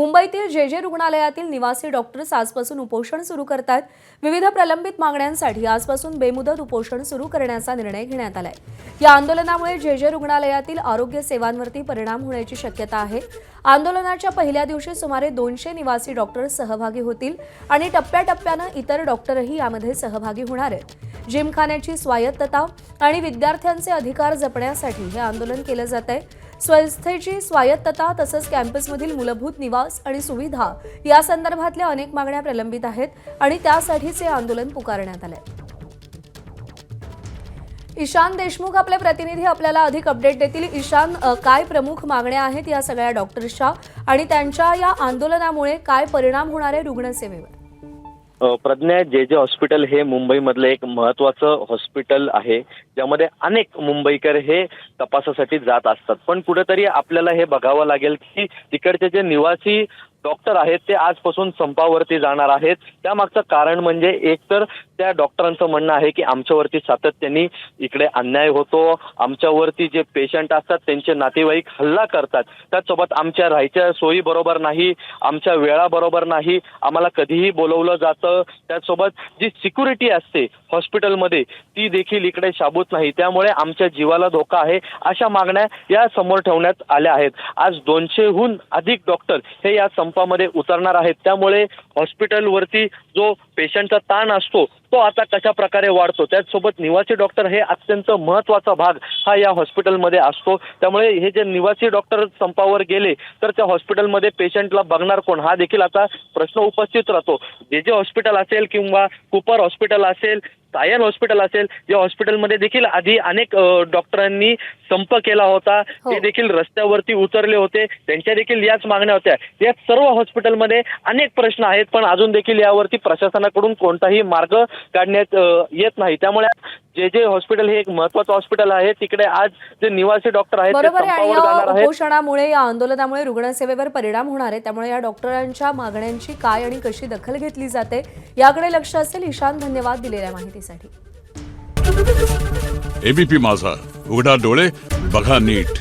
मुंबईतील जे रुग्णालयातील निवासी डॉक्टर्स आजपासून उपोषण सुरू करतात। विविध प्रलंबित मागण्यांसाठी आजपासून बेमुदत उपोषण सुरू करण्याचा निर्णय घेण्यात आलाय। या आंदोलनामुळे जे रुग्णालयातील आरोग्य सेवांवरती परिणाम होण्याची शक्यता आहे। आंदोलनाच्या पहिल्या दिवशी सुमारे 200 निवासी डॉक्टर सहभागी होतील आणि टप्प्याटप्प्याने इतर डॉक्टरही यामध्ये सहभागी होणार आहेत। जिमखान्याची स्वायत्तता आणि विद्यार्थ्यांचे अधिकार जपण्यासाठी हे आंदोलन केले जात आहे। संस्थेची स्वायत्तता तसंच कॅम्पसमधील मूलभूत निवास आणि सुविधा या संदर्भातल्या अनेक मागण्या प्रलंबित आहेत आणि त्यासाठीच हे आंदोलन पुकारण्यात आले। ईशान देशमुख आपले प्रतिनिधी आपल्याला अधिक अपडेट देतील। ईशान, काय प्रमुख मागण्या आहेत या सगळ्या डॉक्टर्सच्या आणि त्यांच्या या आंदोलनामुळे काय परिणाम होणार आहे रुग्णसेवेवर? प्रज्ञा, जे हॉस्पिटल हे मुंबईमधलं एक महत्त्वाचं हॉस्पिटल आहे, ज्यामध्ये अनेक मुंबईकर हे तपासासाठी जात असतात। पण कुठेतरी आपल्याला हे बघावं लागेल की तिकडचे जे निवासी डॉक्टर आहेत ते आजपासून संपावरती जाणार आहेत। त्यामागचं कारण म्हणजे एकतर त्या डॉक्टरांचं म्हणणं आहे की आमच्यावरती सातत्याने इकडे अन्याय होतो, आमच्यावरती जे पेशंट असतात त्यांचे नातेवाईक हल्ला करतात, त्यासोबत आमच्या राहायच्या सोयी बरोबर नाही, आमच्या वेळा बरोबर नाही, आम्हाला कधीही बोलवलं जातं, त्यासोबत जी सिक्युरिटी असते हॉस्पिटलमध्ये ती देखील इकडे शाबूत नाही, त्यामुळे आमच्या जीवाला धोका आहे। अशा मागण्या या समोर ठेवण्यात आल्या आहेत। आज 200हून अधिक डॉक्टर हे या संपामध्ये उतरणार आहेत। त्यामुळे हॉस्पिटलवरती जो पेशंटचा ताण असतो तो आता कशा प्रकारे वाढतो, त्याचसोबत निवासी डॉक्टर हे अत्यंत महत्त्वाचा भाग हा या हॉस्पिटलमध्ये असतो। त्यामुळे हे जे निवासी डॉक्टर संपावर गेले तर त्या हॉस्पिटलमध्ये पेशंटला बघणार कोण, हा देखील आता प्रश्न उपस्थित राहतो। जे हॉस्पिटल असेल किंवा कुपर हॉस्पिटल असेल, सायन हॉस्पिटल असेल, या हॉस्पिटलमध्ये देखील आधी अनेक डॉक्टरांनी संप केला होता, ते देखील रस्त्यावरती उतरले होते, त्यांच्या देखील याच मागण्या होत्या। या सर्व हॉस्पिटलमध्ये अनेक प्रश्न आहेत, पण अजून देखील यावरती प्रशासनाकडून कोणताही मार्ग काढण्यात येत नाही। त्यामुळे जे हॉस्पिटल हे एक महत्त्वाचं हॉस्पिटल आहे, तिकडे आज जे निवासी डॉक्टर आहेत ते संपावर जाणार आहेत। उपोषणामुळे या आंदोलनामुळे रुग्णसेवेवर परिणाम होणार आहे, त्यामुळे या डॉक्टरांच्या मागण्यांची काय आणि कशी दखल घेतली जाते याकडे लक्ष असेल। ईशान, धन्यवाद दिलेल्या माहितीसाठी। एबीपी माझा, उघडा डोळे बघा नीट।